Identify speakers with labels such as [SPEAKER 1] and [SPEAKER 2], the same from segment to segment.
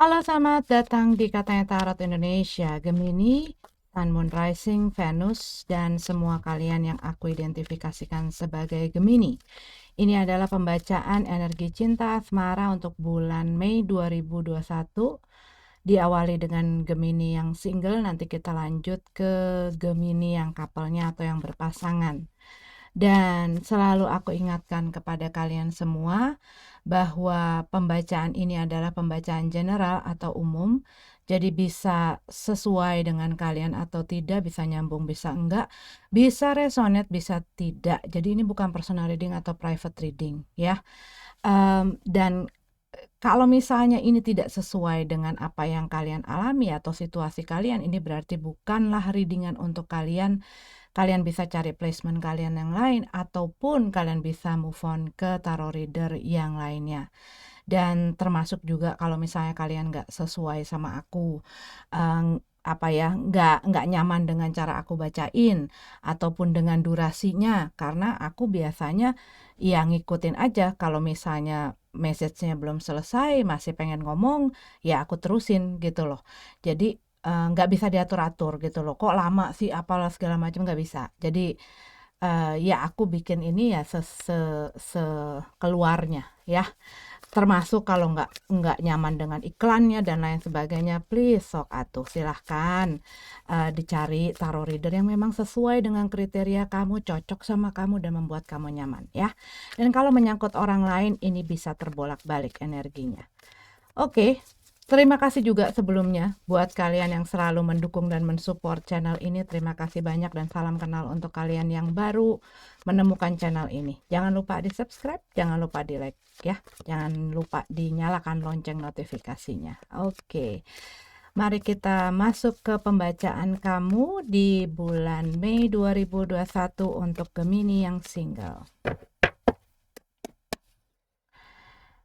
[SPEAKER 1] Halo, selamat datang di Katanya Tarot Indonesia, Gemini, Sun, Moon, Rising, Venus, dan semua kalian yang aku identifikasikan sebagai Gemini. Ini adalah pembacaan energi cinta asmara untuk bulan Mei 2021. Diawali dengan Gemini yang single, nanti kita lanjut ke Gemini yang couple-nya atau yang berpasangan. Dan selalu aku ingatkan kepada kalian semua bahwa pembacaan ini adalah pembacaan general atau umum, jadi bisa sesuai dengan kalian atau tidak, bisa nyambung, bisa enggak, bisa resonate, bisa tidak. Jadi ini bukan personal reading atau private reading ya. Dan kalau misalnya ini tidak sesuai dengan apa yang kalian alami atau situasi kalian, ini berarti bukanlah readingan untuk kalian. Kalian bisa cari placement kalian yang lain, ataupun kalian bisa move on ke tarot reader yang lainnya. Dan termasuk juga kalau misalnya kalian nggak sesuai sama aku, nggak nyaman dengan cara aku bacain, ataupun dengan durasinya, karena aku biasanya ya ngikutin aja. Kalau misalnya message-nya belum selesai, masih pengen ngomong, ya aku terusin gitu loh. Jadi nggak bisa diatur-atur gitu loh, kok lama sih apalah segala macam, nggak bisa. Jadi ya aku bikin ini ya sekeluarnya ya, termasuk kalau nggak nyaman dengan iklannya dan lain sebagainya, please sok atuh silahkan dicari tarot reader yang memang sesuai dengan kriteria kamu, cocok sama kamu dan membuat kamu nyaman ya. Dan kalau menyangkut orang lain, ini bisa terbolak-balik energinya. Oke, terima kasih juga sebelumnya buat kalian yang selalu mendukung dan mensupport channel ini. Terima kasih banyak dan salam kenal untuk kalian yang baru menemukan channel ini. Jangan lupa di subscribe, jangan lupa di like ya. Jangan lupa dinyalakan lonceng notifikasinya. Oke, mari kita masuk ke pembacaan kamu di bulan Mei 2021 untuk Gemini yang single.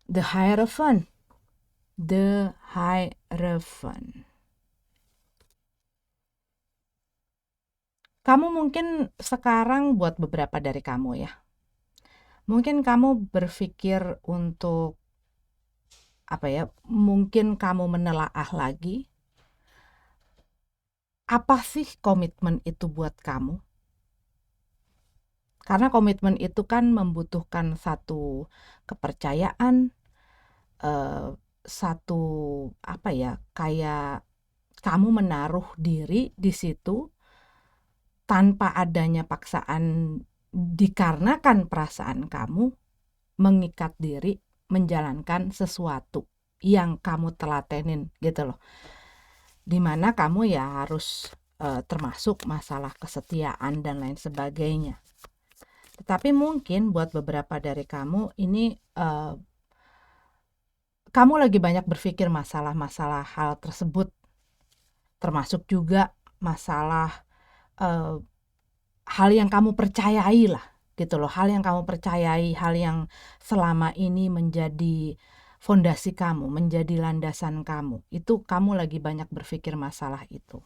[SPEAKER 1] The Hierophant. The Hierophant. Kamu mungkin sekarang, buat beberapa dari kamu ya, mungkin kamu berpikir untuk mungkin kamu menelaah lagi, apa sih komitmen itu buat kamu? Karena komitmen itu kan membutuhkan satu kepercayaan, satu kayak kamu menaruh diri di situ tanpa adanya paksaan, dikarenakan perasaan kamu mengikat diri menjalankan sesuatu yang kamu telatenin gitu loh, dimana kamu ya harus termasuk masalah kesetiaan dan lain sebagainya. Tetapi mungkin buat beberapa dari kamu ini kamu lagi banyak berpikir masalah-masalah hal tersebut, termasuk juga masalah hal yang kamu percayai lah gitu loh, hal yang kamu percayai, hal yang selama ini menjadi fondasi kamu, menjadi landasan kamu, itu kamu lagi banyak berpikir masalah itu.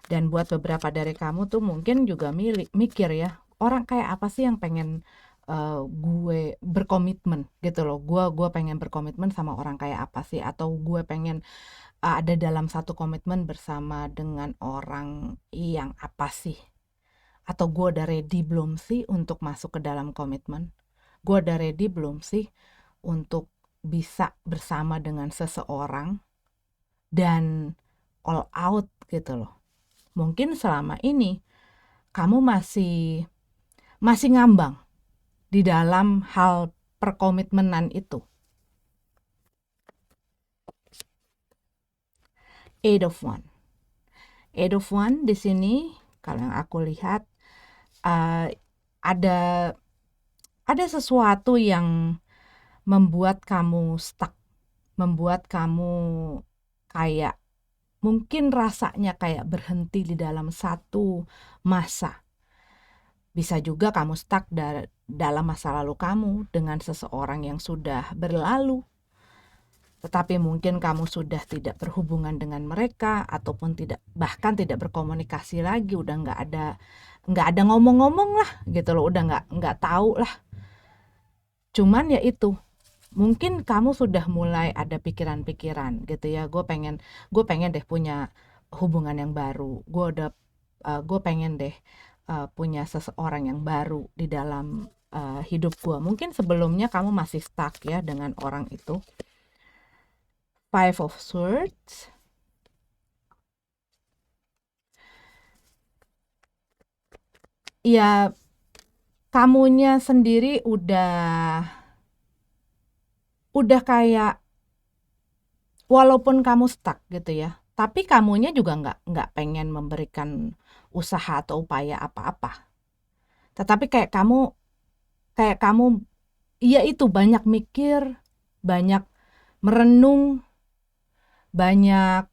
[SPEAKER 1] Dan buat beberapa dari kamu tuh mungkin juga mikir ya, orang kayak apa sih yang pengen gue berkomitmen gitu loh, gue pengen berkomitmen sama orang kayak apa sih, atau gue pengen ada dalam satu komitmen bersama dengan orang yang apa sih, atau gue udah ready belum sih untuk masuk ke dalam komitmen, gue udah ready belum sih untuk bisa bersama dengan seseorang dan all out gitu loh. Mungkin selama ini kamu masih ngambang di dalam hal perkomitmenan itu. Eight of One. Eight of One di sini kalau yang aku lihat ada sesuatu yang membuat kamu stuck, membuat kamu kayak mungkin rasanya kayak berhenti di dalam satu masa. Bisa juga kamu stuck dalam masa lalu kamu dengan seseorang yang sudah berlalu, tetapi mungkin kamu sudah tidak berhubungan dengan mereka, ataupun bahkan tidak berkomunikasi lagi, udah nggak ada ngomong-ngomong lah gitu loh, udah nggak tahu lah. Cuman ya itu, Mungkin kamu sudah mulai ada pikiran-pikiran gitu ya, gue pengen deh punya hubungan yang baru, gue pengen deh punya seseorang yang baru di dalam hidup gue. Mungkin sebelumnya kamu masih stuck ya dengan orang itu. Five of Swords. Ya, kamunya sendiri udah kayak, walaupun kamu stuck gitu ya, tapi kamunya juga nggak pengen memberikan usaha atau upaya apa-apa. Tetapi kayak kamu iya, itu banyak mikir, banyak merenung, banyak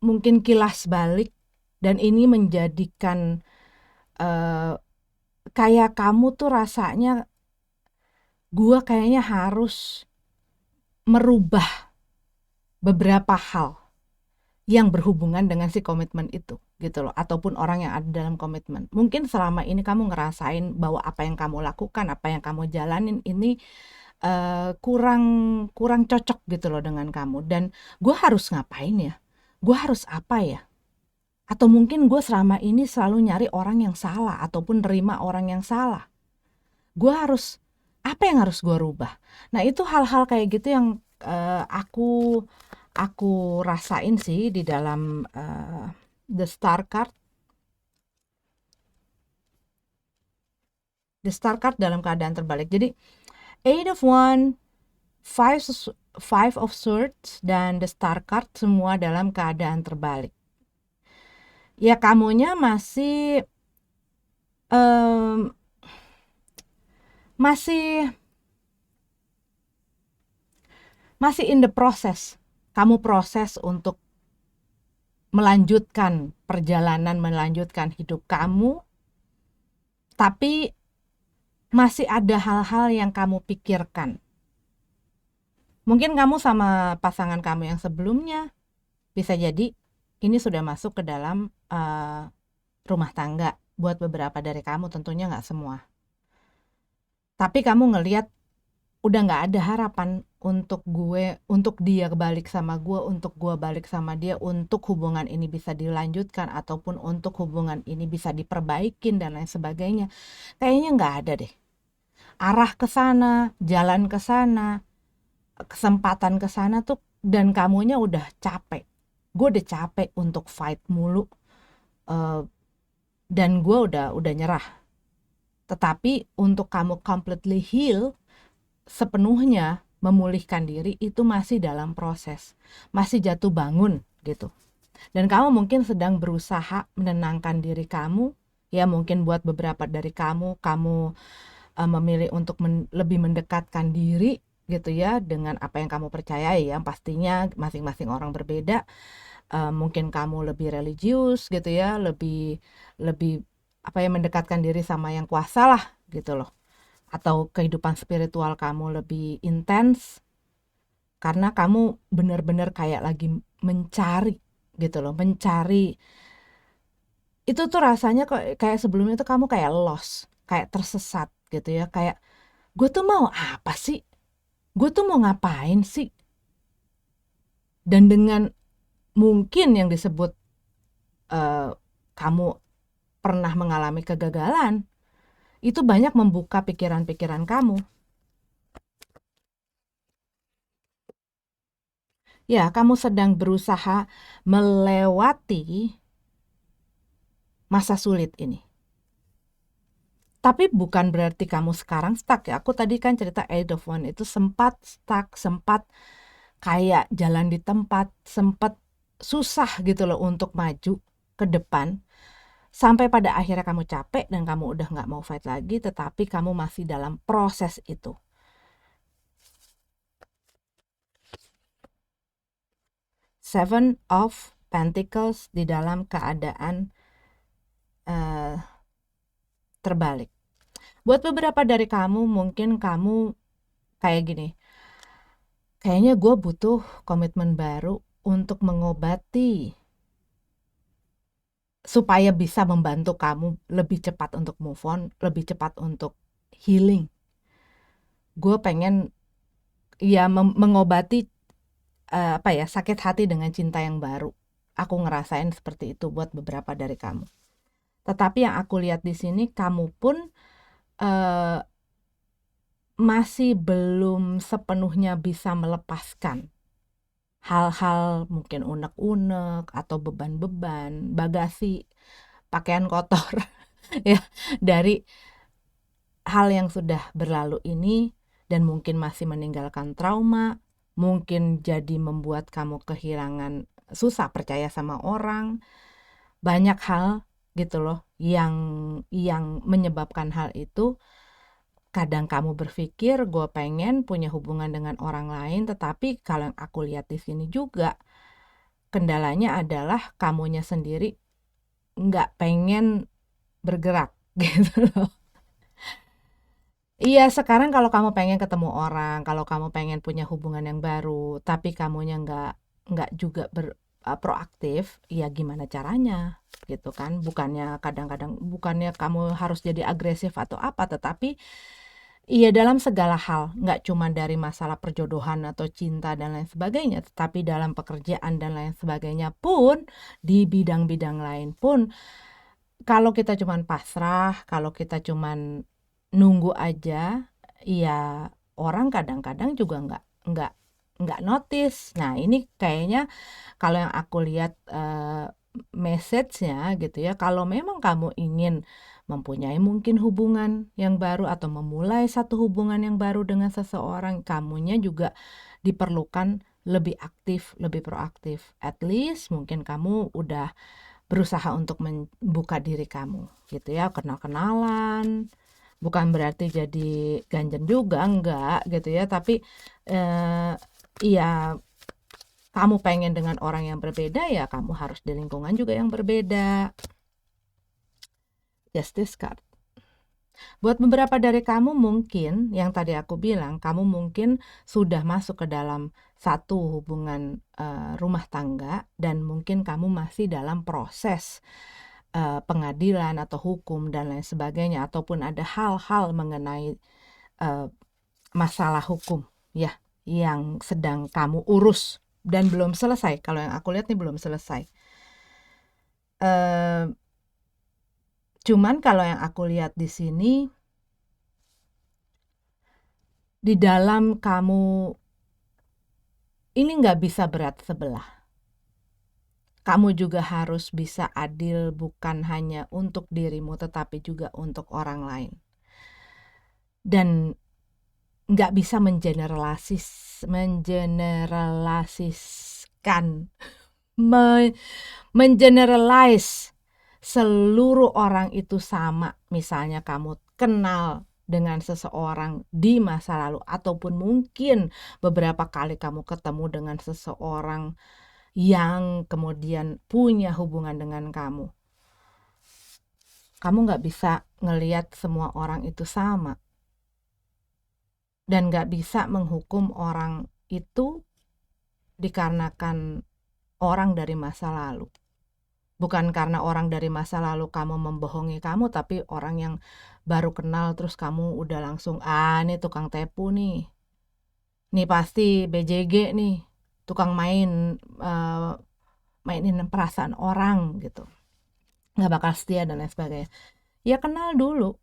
[SPEAKER 1] mungkin kilas balik, dan ini menjadikan eh, kayak kamu tuh rasanya, gua kayaknya harus merubah beberapa hal yang berhubungan dengan si komitmen itu gitu loh, ataupun orang yang ada dalam komitmen. Mungkin selama ini kamu ngerasain bahwa apa yang kamu lakukan, apa yang kamu jalanin ini kurang kurang cocok gitu loh dengan kamu, dan gue harus ngapain ya? Gue harus apa ya? Atau mungkin gue selama ini selalu nyari orang yang salah ataupun nerima orang yang salah. Gue harus apa yang harus gue rubah? Nah, itu hal-hal kayak gitu yang aku rasain sih di dalam the star card. The star card dalam keadaan terbalik. Jadi eight of one, five of swords, dan the star card semua dalam keadaan terbalik. Ya, kamunya em, masih masih in the process. Kamu proses untuk melanjutkan perjalanan, melanjutkan hidup kamu, tapi masih ada hal-hal yang kamu pikirkan. Mungkin kamu sama pasangan kamu yang sebelumnya, bisa jadi ini sudah masuk ke dalam rumah tangga buat beberapa dari kamu, tentunya nggak semua. Tapi kamu ngelihat udah nggak ada harapan untuk dia balik sama gue, untuk gue balik sama dia, untuk hubungan ini bisa dilanjutkan ataupun untuk hubungan ini bisa diperbaikin dan lain sebagainya. Kayaknya nggak ada deh arah ke sana, jalan ke sana, kesempatan ke sana tuh, dan kamunya udah capek. Gue udah capek untuk fight mulu, dan gue udah nyerah. Tetapi untuk kamu completely heal, sepenuhnya memulihkan diri, itu masih dalam proses, masih jatuh bangun gitu. Dan kamu mungkin sedang berusaha menenangkan diri kamu. Ya, mungkin buat beberapa dari kamu memilih untuk lebih mendekatkan diri gitu ya dengan apa yang kamu percayai, yang pastinya masing-masing orang berbeda. Mungkin kamu lebih religius gitu ya, lebih lebih apa ya, mendekatkan diri sama yang kuasa lah gitu loh, atau kehidupan spiritual kamu lebih intens karena kamu benar-benar kayak lagi mencari gitu loh, mencari. Itu tuh rasanya kok kayak sebelumnya tuh kamu kayak lost, kayak tersesat gitu ya, kayak gue tuh mau apa sih, gue tuh mau ngapain sih. Dan dengan mungkin yang disebut kamu pernah mengalami kegagalan, itu banyak membuka pikiran-pikiran kamu. Ya, kamu sedang berusaha melewati masa sulit ini. Tapi bukan berarti kamu sekarang stuck ya. Aku tadi kan cerita Eight of One itu sempat stuck, sempat kayak jalan di tempat, sempat susah gitu loh untuk maju ke depan. Sampai pada akhirnya kamu capek dan kamu udah gak mau fight lagi, tetapi kamu masih dalam proses itu. Seven of Pentacles di dalam keadaan terbalik. Buat beberapa dari kamu, mungkin kamu kayak gini, kayaknya gue butuh komitmen baru untuk mengobati, supaya bisa membantu kamu lebih cepat untuk move on, lebih cepat untuk healing. Gue pengen ya mengobati sakit hati dengan cinta yang baru. Aku ngerasain seperti itu buat beberapa dari kamu. Tetapi yang aku lihat di sini, kamu pun masih belum sepenuhnya bisa melepaskan hal-hal mungkin unek-unek atau beban-beban, bagasi, pakaian kotor ya, dari hal yang sudah berlalu ini, dan mungkin masih meninggalkan trauma, mungkin jadi membuat kamu kehilangan, susah percaya sama orang, banyak hal gitu loh yang menyebabkan hal itu. Kadang kamu berpikir gue pengen punya hubungan dengan orang lain, tetapi kalau yang aku lihat di sini juga kendalanya adalah kamunya sendiri nggak pengen bergerak gitu loh. Iya, sekarang kalau kamu pengen ketemu orang, kalau kamu pengen punya hubungan yang baru, tapi kamunya nggak juga proaktif, ya gimana caranya gitu kan? Bukannya kadang-kadang, bukannya kamu harus jadi agresif atau apa, tetapi iya dalam segala hal, nggak cuma dari masalah perjodohan atau cinta dan lain sebagainya, tetapi dalam pekerjaan dan lain sebagainya pun, di bidang-bidang lain pun, kalau kita cuman pasrah, kalau kita cuman nunggu aja, ya orang kadang-kadang juga nggak notice. Nah ini kayaknya kalau yang aku lihat message-nya gitu ya, kalau memang kamu ingin mempunyai mungkin hubungan yang baru atau memulai satu hubungan yang baru dengan seseorang, kamunya juga diperlukan lebih aktif, lebih proaktif. At least mungkin kamu udah berusaha untuk membuka diri kamu gitu ya, kenal-kenalan, bukan berarti jadi ganjen juga, enggak gitu ya, tapi iya kamu pengen dengan orang yang berbeda, ya kamu harus di lingkungan juga yang berbeda. Justice card. Buat beberapa dari kamu mungkin, yang tadi aku bilang, kamu mungkin sudah masuk ke dalam satu hubungan rumah tangga, dan mungkin kamu masih dalam proses pengadilan atau hukum dan lain sebagainya, ataupun ada hal-hal mengenai masalah hukum ya, yang sedang kamu urus dan belum selesai. Kalau yang aku lihat nih belum selesai. Cuman kalau yang aku lihat di sini, di dalam kamu ini nggak bisa berat sebelah. Kamu juga harus bisa adil, bukan hanya untuk dirimu tetapi juga untuk orang lain. Dan nggak bisa mengeneralize seluruh orang itu sama. Misalnya kamu kenal dengan seseorang di masa lalu, ataupun mungkin beberapa kali kamu ketemu dengan seseorang yang kemudian punya hubungan dengan kamu. Kamu nggak bisa ngelihat semua orang itu sama. Dan nggak bisa menghukum orang itu dikarenakan orang dari masa lalu. Bukan karena orang dari masa lalu kamu membohongi kamu, tapi orang yang baru kenal terus kamu udah langsung, ini tukang tepu nih. Nih pasti BJG nih, tukang mainin perasaan orang gitu. Nggak bakal setia dan lain sebagainya. Ya kenal dulu,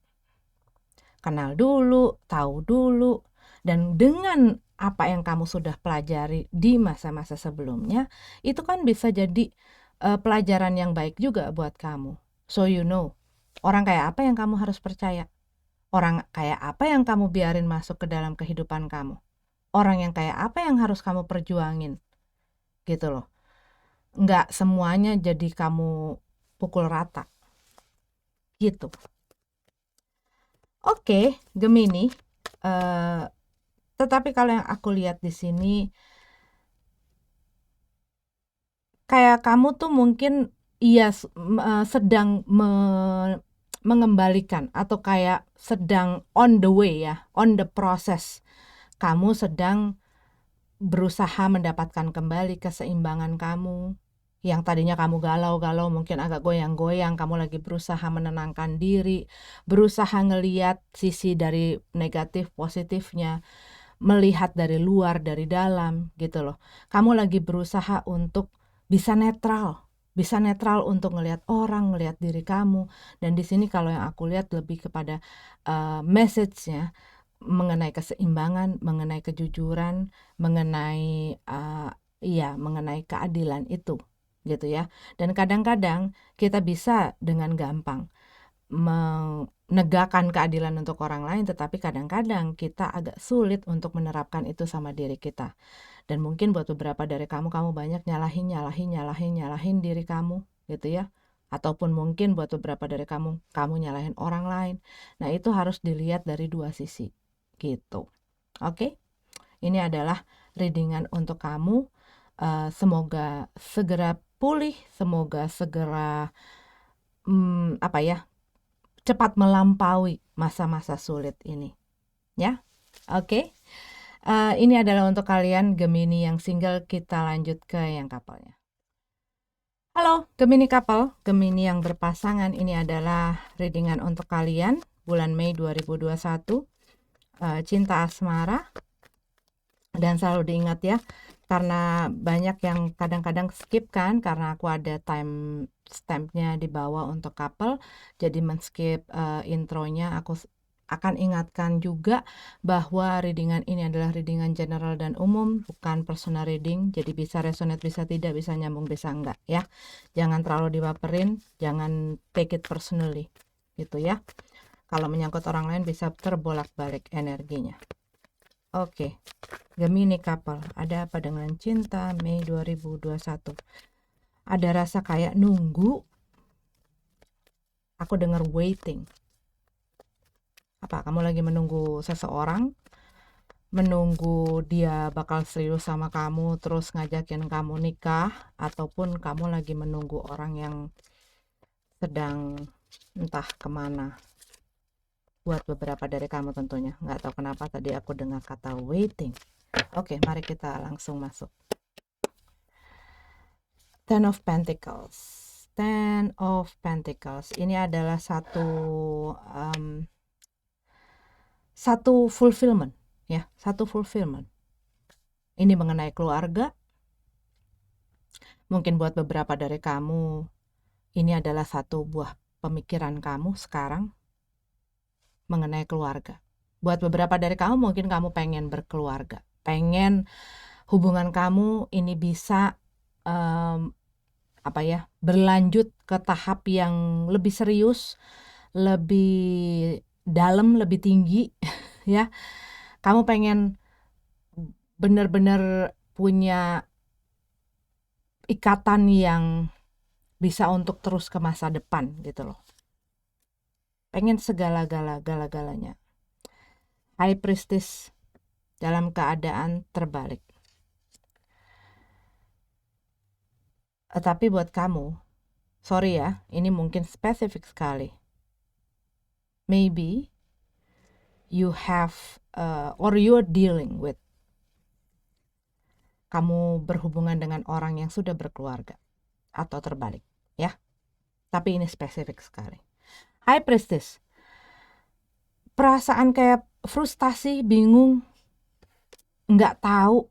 [SPEAKER 1] tahu dulu. Dan dengan apa yang kamu sudah pelajari di masa-masa sebelumnya, itu kan bisa jadi pelajaran yang baik juga buat kamu. So you know, orang kayak apa yang kamu harus percaya? Orang kayak apa yang kamu biarin masuk ke dalam kehidupan kamu? Orang yang kayak apa yang harus kamu perjuangin? Gitu loh. Nggak semuanya jadi kamu pukul rata. Gitu. Oke, Gemini. Tetapi kalau yang aku lihat di sini, kayak kamu tuh mungkin sedang mengembalikan, atau kayak sedang on the way ya, on the process. Kamu sedang berusaha mendapatkan kembali keseimbangan kamu. Yang tadinya kamu galau-galau, mungkin agak goyang-goyang, kamu lagi berusaha menenangkan diri, berusaha ngeliat sisi dari negatif positifnya, melihat dari luar, dari dalam gitu loh. Kamu lagi berusaha untuk bisa netral untuk ngelihat orang, ngelihat diri kamu. Dan di sini kalau yang aku lihat lebih kepada message-nya mengenai keseimbangan, mengenai kejujuran, mengenai keadilan itu gitu ya. Dan kadang-kadang kita bisa dengan gampang menegakkan keadilan untuk orang lain, tetapi kadang-kadang kita agak sulit untuk menerapkan itu sama diri kita. Dan mungkin buat beberapa dari kamu banyak nyalahin diri kamu gitu ya. Ataupun mungkin buat beberapa dari kamu nyalahin orang lain. Nah, itu harus dilihat dari dua sisi gitu. Oke? Ini adalah readingan untuk kamu. Semoga segera pulih, semoga segera cepat melampaui masa-masa sulit ini. Ya, oke. Ini adalah untuk kalian Gemini yang single. Kita lanjut ke yang couple-nya. Halo Gemini couple, Gemini yang berpasangan, ini adalah readingan untuk kalian bulan Mei 2021. Cinta asmara. Dan selalu diingat ya, karena banyak yang kadang-kadang skip kan, karena aku ada time stampnya di bawah untuk couple, jadi men-skip intronya. Aku akan ingatkan juga bahwa readingan ini adalah readingan general dan umum, bukan personal reading, jadi bisa resonate, bisa tidak, bisa nyambung, bisa enggak ya. Jangan terlalu dibaperin, jangan take it personally gitu ya. Kalau menyangkut orang lain bisa terbolak-balik energinya. Oke, Gemini couple, ada apa dengan cinta Mei 2021? Ada rasa kayak nunggu. Aku dengar waiting. Apa, kamu lagi menunggu seseorang? Menunggu dia bakal serius sama kamu, terus ngajakin kamu nikah? Ataupun kamu lagi menunggu orang yang sedang entah kemana? Buat beberapa dari kamu tentunya. Nggak tahu kenapa tadi aku dengar kata waiting. Oke, mari kita langsung masuk. Ten of Pentacles. Ten of Pentacles. Ini adalah satu fulfillment, ya, satu fulfillment. Ini mengenai keluarga. Mungkin buat beberapa dari kamu, ini adalah satu buah pemikiran kamu sekarang mengenai keluarga. Buat beberapa dari kamu, mungkin kamu pengen berkeluarga, pengen hubungan kamu ini bisa berlanjut ke tahap yang lebih serius, lebih dalam, lebih tinggi ya. Kamu pengen benar-benar punya ikatan yang bisa untuk terus ke masa depan gitu loh. Pengen segala-galanya. High Priestess dalam keadaan terbalik. Tapi buat kamu, sorry ya, ini mungkin spesifik sekali. Maybe you have or you're dealing with, kamu berhubungan dengan orang yang sudah berkeluarga atau terbalik ya. Tapi ini spesifik sekali. High Priestess, perasaan kayak frustasi, bingung, nggak tahu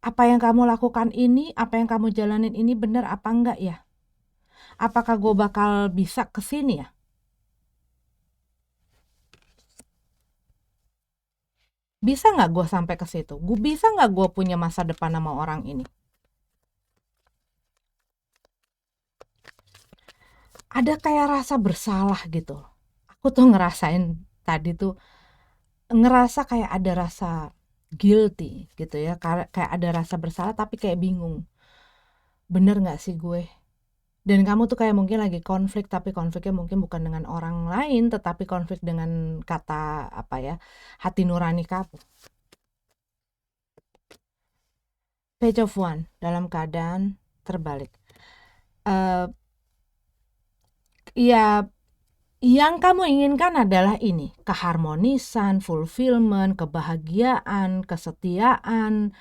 [SPEAKER 1] apa yang kamu lakukan ini, apa yang kamu jalanin ini benar apa enggak ya? Apakah gue bakal bisa kesini ya? Bisa nggak gue sampai ke situ? Gue bisa nggak gue punya masa depan sama orang ini? Ada kayak rasa bersalah gitu. Aku tuh ngerasain tadi tuh, ngerasa kayak ada rasa guilty gitu ya, kayak ada rasa bersalah tapi kayak bingung. Bener nggak sih gue? Dan kamu tuh kayak mungkin lagi konflik, tapi konfliknya mungkin bukan dengan orang lain, tetapi konflik dengan kata hati nurani kamu. Page of One dalam keadaan terbalik. Ya, yang kamu inginkan adalah ini, keharmonisan, fulfillment, kebahagiaan, kesetiaan,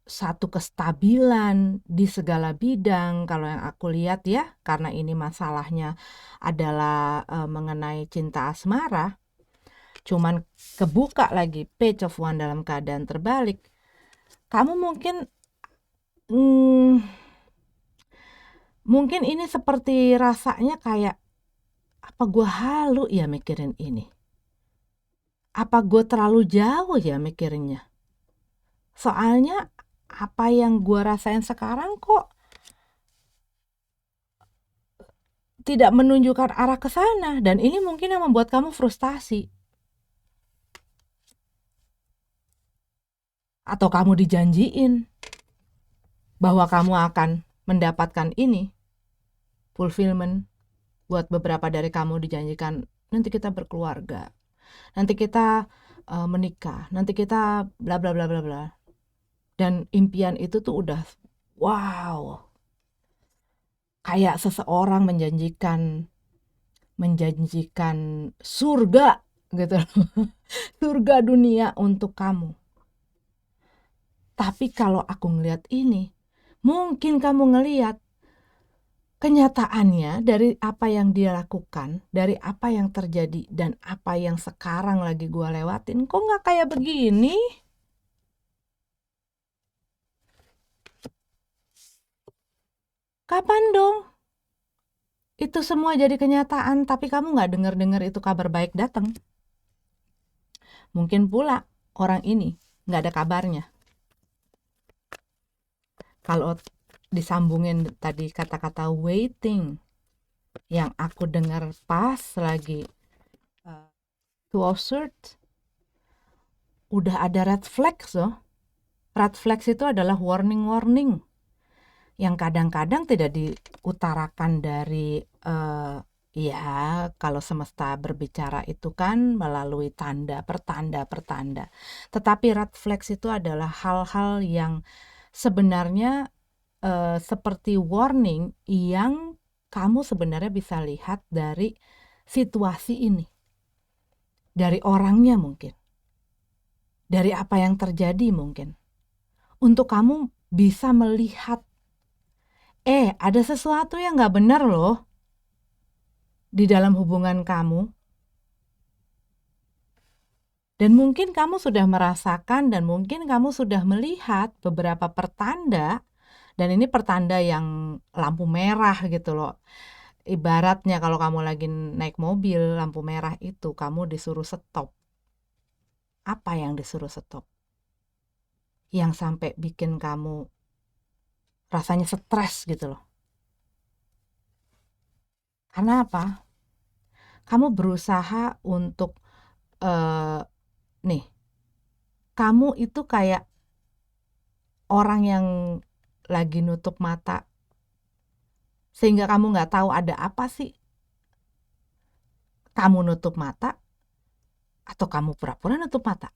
[SPEAKER 1] satu kestabilan di segala bidang. Kalau yang aku lihat ya, karena ini masalahnya adalah mengenai cinta asmara, cuman kebuka lagi page of one dalam keadaan terbalik, kamu hmm, mungkin ini seperti rasanya kayak, apa gue halu ya mikirin ini? Apa gue terlalu jauh ya mikirinnya? Soalnya apa yang gue rasain sekarang kok tidak menunjukkan arah ke sana, dan ini mungkin yang membuat kamu frustasi. Atau kamu dijanjiin bahwa kamu akan mendapatkan ini, fulfillment. Buat beberapa dari kamu dijanjikan, nanti kita berkeluarga, nanti kita menikah, nanti kita bla bla bla bla bla. Dan impian itu tuh udah wow, kayak seseorang menjanjikan surga gitu. Surga dunia untuk kamu. Tapi kalau aku ngelihat ini, mungkin kamu ngelihat kenyataannya dari apa yang dia lakukan, dari apa yang terjadi, dan apa yang sekarang lagi gua lewatin, kok nggak kayak begini? Kapan dong itu semua jadi kenyataan, tapi kamu nggak dengar-dengar itu kabar baik datang? Mungkin pula orang ini nggak ada kabarnya. Kalau disambungin tadi kata-kata waiting yang aku dengar pas lagi closer, udah ada red flags loh. Red flags itu adalah warning yang kadang-kadang tidak diutarakan dari ya kalau semesta berbicara itu kan melalui tanda pertanda. Tetapi red flags itu adalah hal-hal yang sebenarnya seperti warning yang kamu sebenarnya bisa lihat dari situasi ini, dari orangnya mungkin, dari apa yang terjadi mungkin, untuk kamu bisa melihat ada sesuatu yang gak benar loh di dalam hubungan kamu. Dan mungkin kamu sudah merasakan dan mungkin kamu sudah melihat beberapa pertanda, dan ini pertanda yang lampu merah gitu loh. Ibaratnya kalau kamu lagi naik mobil, lampu merah itu kamu disuruh stop. Apa yang disuruh stop? Yang sampai bikin kamu rasanya stres gitu loh. Karena apa? Kamu berusaha untuk nih, kamu itu kayak orang yang lagi nutup mata sehingga kamu nggak tahu ada apa sih. Kamu nutup mata atau kamu pura-pura nutup mata?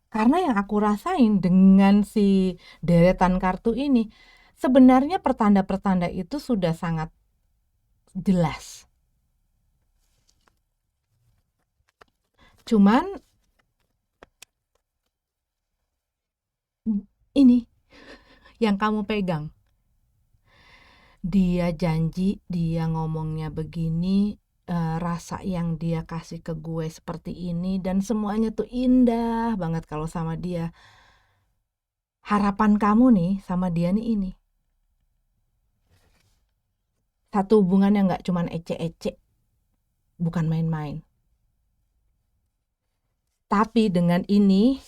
[SPEAKER 1] Karena yang aku rasain dengan si deretan kartu ini, sebenarnya pertanda-pertanda itu sudah sangat jelas. Cuman ini yang kamu pegang. Dia janji, dia ngomongnya begini, rasa yang dia kasih ke gue seperti ini, dan semuanya tuh indah banget kalau sama dia. Harapan kamu nih sama dia nih ini. Satu hubungan yang gak cuman ece-ece, bukan main-main. Tapi dengan ini,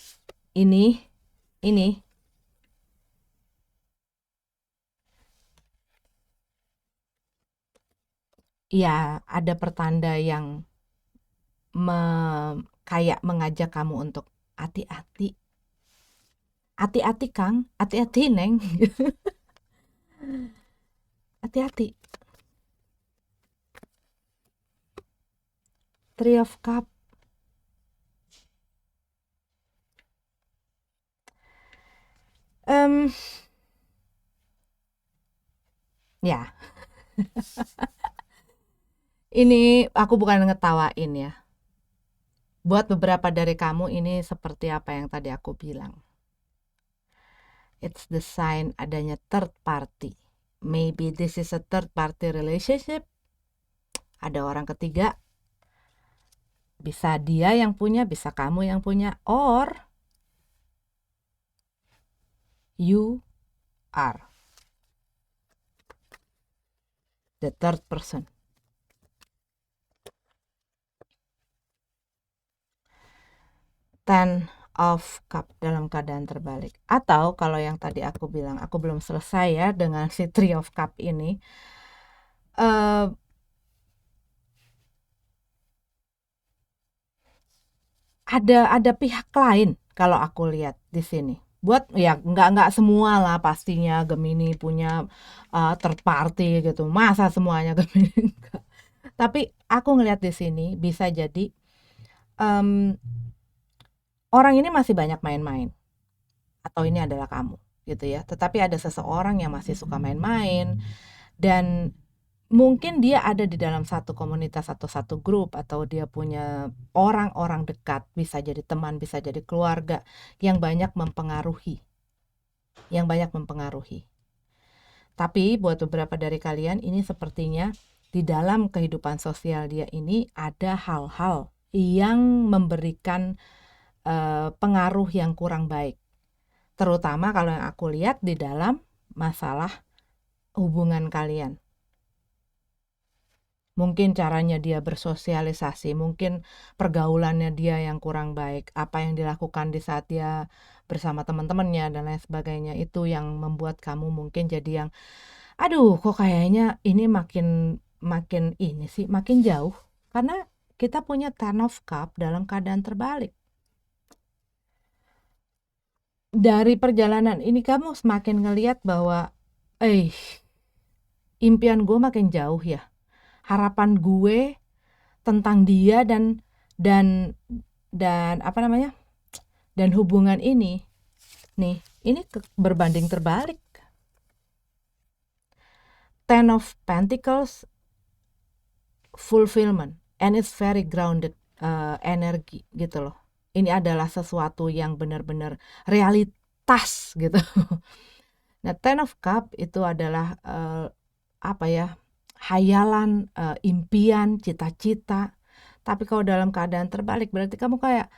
[SPEAKER 1] ya ada pertanda yang kayak mengajak kamu untuk hati-hati. Hati-hati Kang, hati-hati Neng. Hati-hati. Three of Cup. Ya, ini aku bukan ngetawain ya. Buat beberapa dari kamu ini seperti apa yang tadi aku bilang. It's the sign adanya third party. Maybe this is a third party relationship. Ada orang ketiga. Bisa dia yang punya, bisa kamu yang punya, or you are the third person. Ten of cup dalam keadaan terbalik. Atau kalau yang tadi aku bilang, aku belum selesai ya dengan si three of cup ini. Uh, ada pihak lain kalau aku lihat di sini. Buat ya nggak semua lah pastinya Gemini punya third party gitu. Masa semuanya Gemini enggak. Tapi aku ngelihat di sini bisa jadi um, orang ini masih banyak main-main atau ini adalah kamu gitu ya. Tetapi ada seseorang yang masih suka main-main dan mungkin dia ada di dalam satu komunitas atau satu grup atau dia punya orang-orang dekat, bisa jadi teman, bisa jadi keluarga yang banyak mempengaruhi. Tapi buat beberapa dari kalian ini sepertinya di dalam kehidupan sosial dia ini ada hal-hal yang memberikan pengaruh yang kurang baik. Terutama kalau yang aku lihat di dalam masalah hubungan kalian. Mungkin caranya dia bersosialisasi, mungkin pergaulannya dia yang kurang baik, apa yang dilakukan di saat dia bersama teman-temannya dan lain sebagainya, itu yang membuat kamu mungkin jadi yang, aduh kok kayaknya ini makin ini sih, makin jauh. Karena kita punya Ten of Cup dalam keadaan terbalik. Dari perjalanan ini kamu semakin ngelihat bahwa, impian gue makin jauh ya. Harapan gue tentang dia dan apa namanya? Dan hubungan ini nih, ini berbanding terbalik. Ten of Pentacles fulfillment and it's very grounded energi gitu loh. Ini adalah sesuatu yang benar-benar realitas gitu. Nah, Ten of Cup itu adalah apa ya? Hayalan, impian, cita-cita. Tapi kalau dalam keadaan terbalik berarti kamu kayak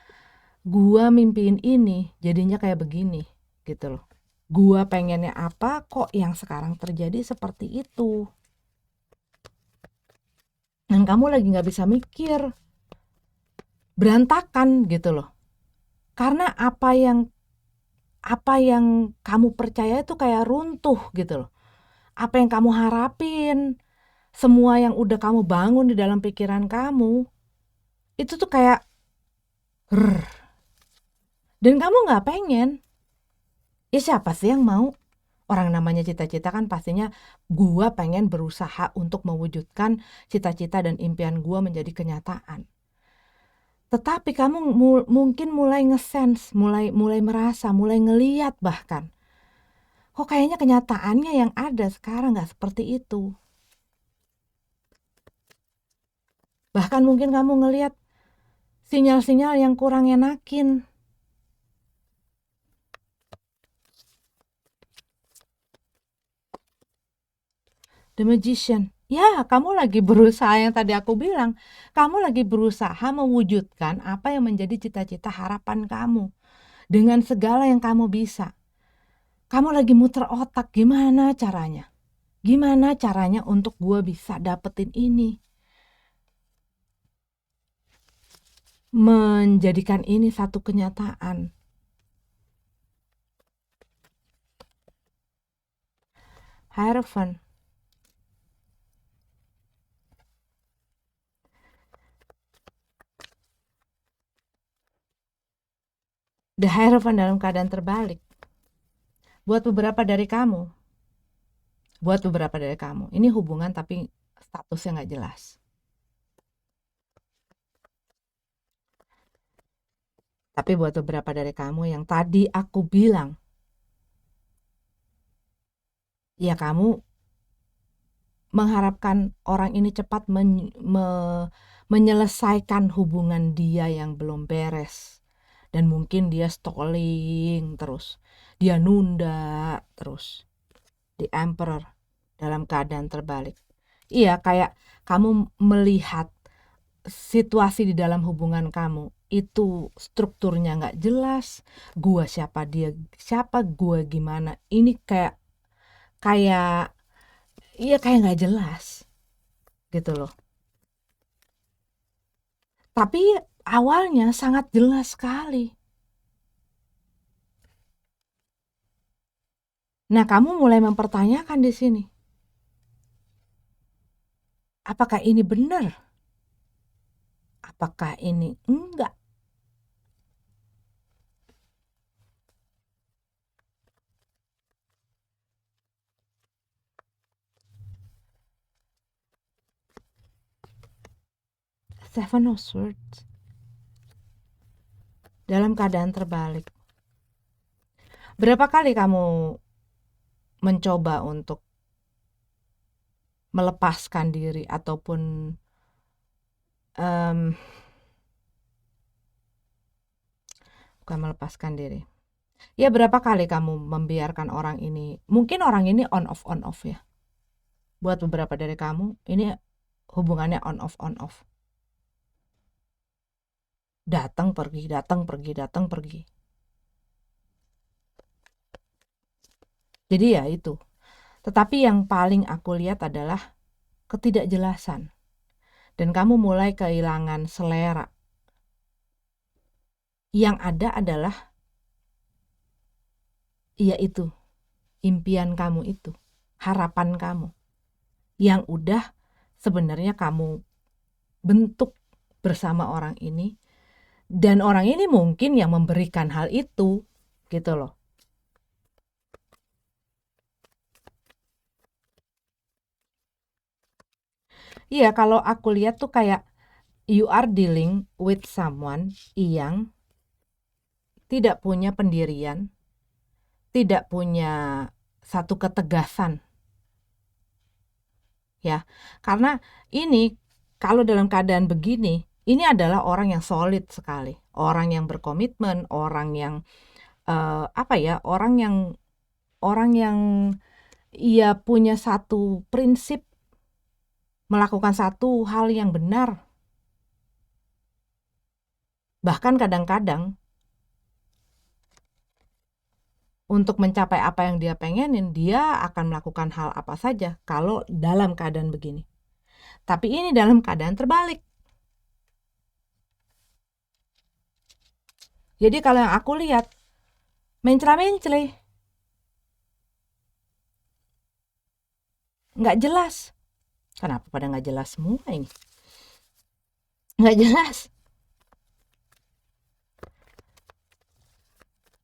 [SPEAKER 1] gua mimpiin ini jadinya kayak begini gitu loh. Gua pengennya apa kok yang sekarang terjadi seperti itu. Dan kamu lagi nggak bisa mikir. Berantakan gitu loh. Karena apa yang kamu percaya itu kayak runtuh gitu loh. Apa yang kamu harapin, semua yang udah kamu bangun di dalam pikiran kamu, itu tuh kayak dan kamu nggak pengen. Ya siapa sih yang mau? Orang namanya cita-cita kan pastinya gua pengen berusaha untuk mewujudkan cita-cita dan impian gua menjadi kenyataan. Tetapi kamu mungkin mulai nge-sense, mulai merasa, mulai ngeliat bahkan. Kok kayaknya kenyataannya yang ada sekarang nggak seperti itu. Bahkan mungkin kamu ngeliat sinyal-sinyal yang kurang enakin. The Magician. Ya, kamu lagi berusaha yang tadi aku bilang. Kamu lagi berusaha mewujudkan apa yang menjadi cita-cita harapan kamu. Dengan segala yang kamu bisa. Kamu lagi muter otak, gimana caranya? Gimana caranya untuk gue bisa dapetin ini? Menjadikan ini satu kenyataan. Hierophant. The Hierophant dalam keadaan terbalik. Buat beberapa dari kamu, ini hubungan tapi statusnya nggak jelas. Tapi buat beberapa dari kamu yang tadi aku bilang, ya kamu mengharapkan orang ini cepat menyelesaikan hubungan dia yang belum beres. Dan mungkin dia stalling terus, dia nunda terus. The Emperor dalam keadaan terbalik. Iya, kayak kamu melihat situasi di dalam hubungan kamu itu strukturnya nggak jelas, gua siapa, dia siapa, gua gimana, ini kayak kayak iya kayak nggak jelas gitu loh. Tapi awalnya sangat jelas sekali. Nah, kamu mulai mempertanyakan di sini, apakah ini benar? Apakah ini enggak? Seven of Swords dalam keadaan terbalik. Berapa kali kamu mencoba untuk melepaskan diri ataupun em, bukan melepaskan diri. Ya berapa kali kamu membiarkan orang ini, mungkin orang ini on off ya. Buat beberapa dari kamu, ini hubungannya on off on off. Datang pergi, datang pergi, datang pergi. Jadi ya itu. Tetapi yang paling aku lihat adalah ketidakjelasan. Dan kamu mulai kehilangan selera. Yang ada adalah yaitu impian kamu itu, harapan kamu yang udah sebenarnya kamu bentuk bersama orang ini, dan orang ini mungkin yang memberikan hal itu gitu loh. Iya, kalau aku lihat tuh kayak you are dealing with someone yang tidak punya pendirian, tidak punya satu ketegasan ya. Karena ini kalau dalam keadaan begini, ini adalah orang yang solid sekali, orang yang berkomitmen, orang yang apa ya, orang yang ia punya satu prinsip, melakukan satu hal yang benar. Bahkan kadang-kadang untuk mencapai apa yang dia pengenin, dia akan melakukan hal apa saja kalau dalam keadaan begini. Tapi ini dalam keadaan terbalik. Jadi kalau yang aku lihat, mencela-mencele, nggak jelas. Kenapa pada nggak jelas semua ini? Nggak jelas.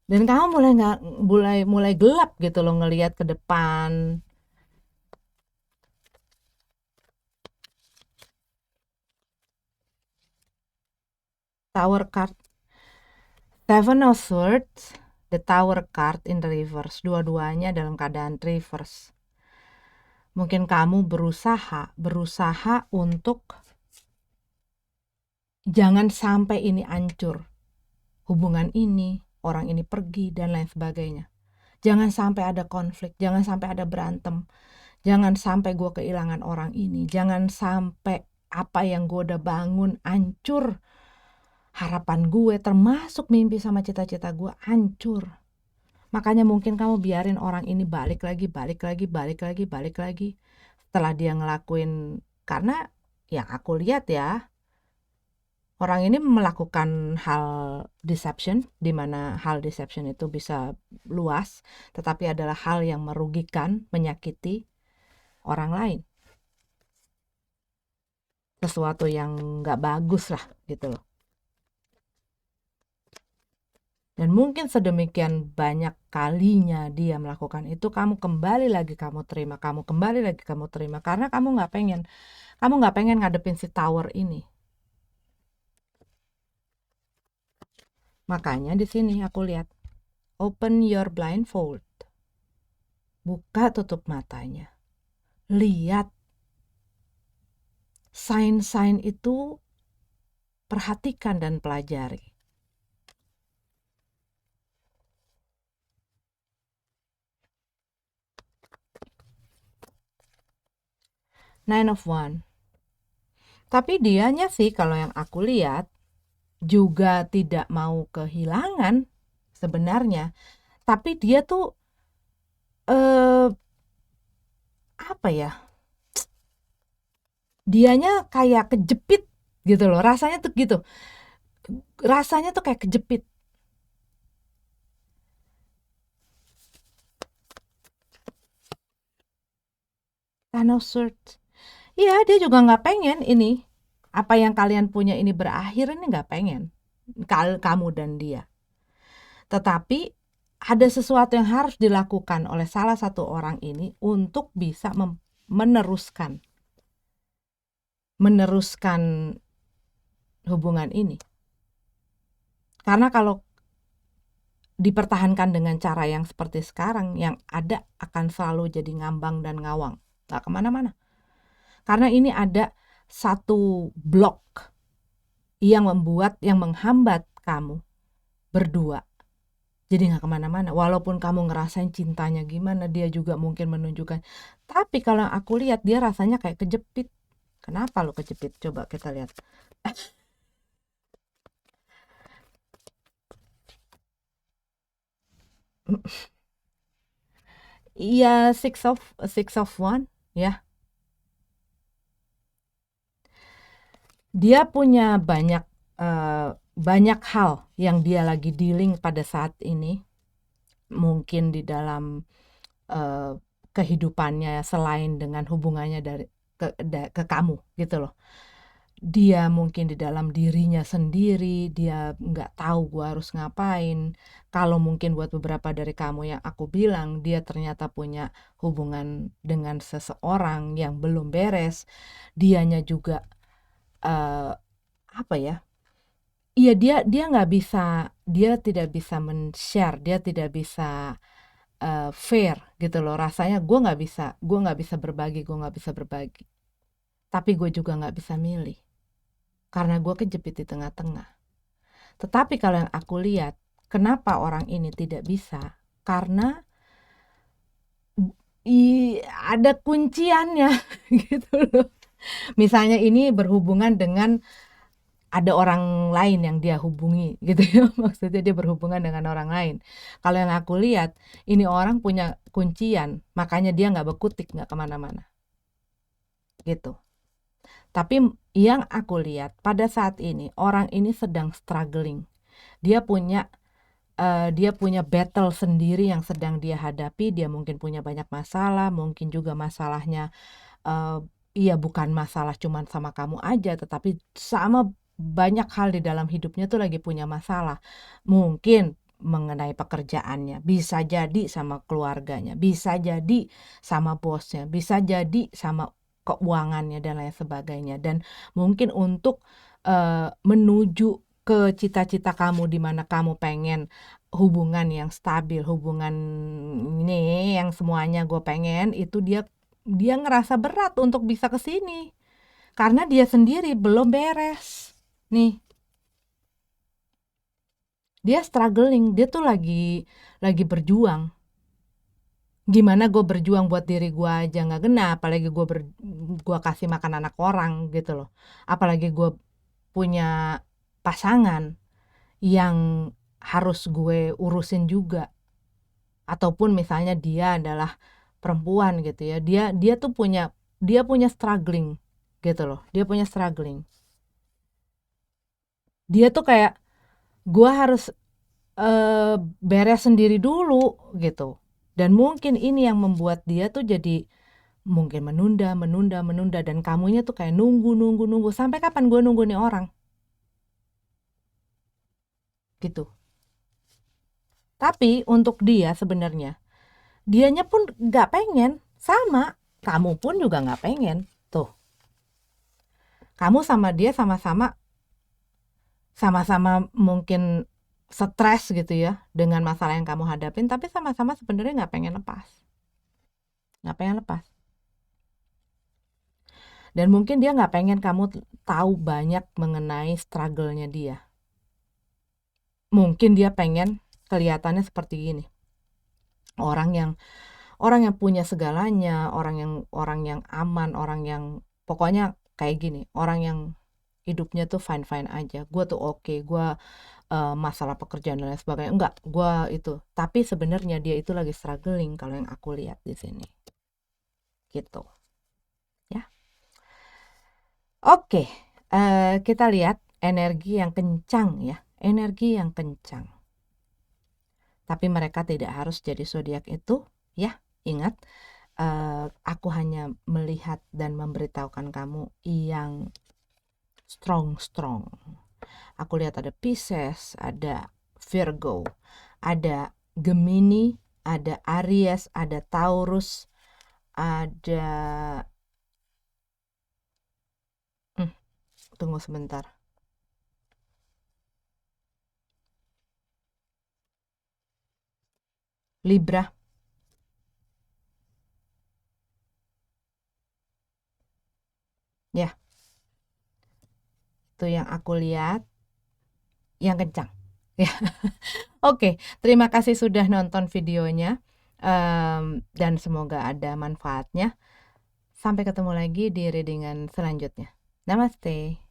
[SPEAKER 1] Dan kamu mulai nggak mulai gelap gitu loh ngelihat ke depan. Tower card, Seven of Swords, the Tower card in the reverse. Dua-duanya dalam keadaan reverse. Mungkin kamu berusaha untuk jangan sampai ini hancur. Hubungan ini, orang ini pergi dan lain sebagainya. Jangan sampai ada konflik, jangan sampai ada berantem. Jangan sampai gue kehilangan orang ini. Jangan sampai apa yang gue udah bangun hancur. Harapan gue termasuk mimpi sama cita-cita gue hancur. Makanya mungkin kamu biarin orang ini balik lagi. Setelah dia ngelakuin, karena yang aku lihat ya, orang ini melakukan hal deception, di mana hal deception itu bisa luas, tetapi adalah hal yang merugikan, menyakiti orang lain. Sesuatu yang nggak bagus lah gitu loh. Dan mungkin sedemikian banyak kalinya dia melakukan itu, kamu kembali lagi kamu terima, karena kamu nggak pengen ngadepin si tower ini. Makanya di sini aku lihat, open your blindfold, buka tutup matanya, lihat sign-sign itu, perhatikan dan pelajari. Nine of Wands. Tapi dianya sih kalau yang aku lihat juga tidak mau kehilangan sebenarnya. Tapi dia tuh eh apa ya? Dianya kayak kejepit gitu loh. Rasanya tuh gitu. Rasanya tuh kayak kejepit. Thanos Sword. Iya, dia juga nggak pengen ini. Apa yang kalian punya ini berakhir ini nggak pengen. Kamu dan dia. Tetapi ada sesuatu yang harus dilakukan oleh salah satu orang ini untuk bisa meneruskan hubungan ini. Karena kalau dipertahankan dengan cara yang seperti sekarang, yang ada akan selalu jadi ngambang dan ngawang, nggak kemana-mana. Karena ini ada satu blok yang menghambat kamu berdua. Jadi nggak kemana-mana. Walaupun kamu ngerasain cintanya gimana, dia juga mungkin menunjukkan. Tapi kalau aku lihat dia rasanya kayak kejepit. Kenapa lo kejepit? Coba kita lihat. Iya, six of one, ya. Dia punya banyak hal yang dia lagi dealing pada saat ini. Mungkin di dalam uh, kehidupannya selain dengan hubungannya ke kamu gitu loh. Dia mungkin di dalam dirinya sendiri, dia nggak tahu gue harus ngapain. Kalau mungkin buat beberapa dari kamu yang aku bilang, dia ternyata punya hubungan dengan seseorang yang belum beres. Dianya juga uh, apa ya? Iya, dia nggak bisa, dia tidak bisa men-share, dia tidak bisa fair gitu loh. Rasanya gue nggak bisa berbagi, gue nggak bisa berbagi. Tapi gue juga nggak bisa milih karena gue kejepit di tengah-tengah. Tetapi kalau yang aku lihat, kenapa orang ini tidak bisa? Karena ada kunciannya gitu loh. Misalnya ini berhubungan dengan ada orang lain yang dia hubungi gitu ya. Maksudnya dia berhubungan dengan orang lain. Kalau yang aku lihat, ini orang punya kuncian, makanya dia nggak berkutik, nggak kemana-mana gitu. Tapi yang aku lihat pada saat ini, orang ini sedang struggling. Dia punya battle sendiri yang sedang dia hadapi. Dia mungkin punya banyak masalah, mungkin juga masalahnya uh, iya bukan masalah cuman sama kamu aja, tetapi sama banyak hal di dalam hidupnya tuh lagi punya masalah. Mungkin mengenai pekerjaannya, bisa jadi sama keluarganya, bisa jadi sama bosnya, bisa jadi sama keuangannya dan lain sebagainya. Dan mungkin untuk menuju ke cita-cita kamu di mana kamu pengen hubungan yang stabil, hubungan ini yang semuanya gue pengen, itu dia dia ngerasa berat untuk bisa ke sini karena dia sendiri belum beres. Nih, dia struggling, dia tuh lagi berjuang. Gimana gue berjuang buat diri gue aja nggak genap, apalagi gue kasih makan anak orang gitu loh. Apalagi gue punya pasangan yang harus gue urusin juga. Ataupun misalnya dia adalah perempuan gitu ya, dia punya struggling gitu loh, dia punya struggling. Dia tuh kayak gue harus beres sendiri dulu gitu. Dan mungkin ini yang membuat dia tuh jadi mungkin menunda, menunda, menunda, dan kamunya tuh kayak nunggu, nunggu, nunggu. Sampai kapan gue nunggu nih orang? Gitu. Tapi untuk dia sebenarnya, dianya pun nggak pengen. Sama, kamu pun juga nggak pengen. Tuh, kamu sama dia sama-sama mungkin stres gitu ya dengan masalah yang kamu hadapin, tapi sama-sama sebenarnya nggak pengen lepas, nggak pengen lepas. Dan mungkin dia nggak pengen kamu tahu banyak mengenai struggle-nya dia. Mungkin dia pengen kelihatannya seperti ini, orang yang punya segalanya, orang yang aman, orang yang pokoknya kayak gini, orang yang hidupnya tuh fine-fine aja, gue tuh oke, gue masalah pekerjaan dan lain sebagainya, enggak, gue itu, tapi sebenarnya dia itu lagi struggling kalau yang aku lihat di sini, gitu, ya. Oke, kita lihat energi yang kencang ya, energi yang kencang. Tapi mereka tidak harus jadi zodiak itu, ya. Ingat, aku hanya melihat dan memberitahukan kamu yang strong. Aku lihat ada Pisces, ada Virgo, ada Gemini, ada Aries, ada Taurus, ada tunggu sebentar. Libra. Ya, itu yang aku lihat yang kencang. Ya. Oke, terima kasih sudah nonton videonya. Dan semoga ada manfaatnya. Sampai ketemu lagi di readingan selanjutnya. Namaste.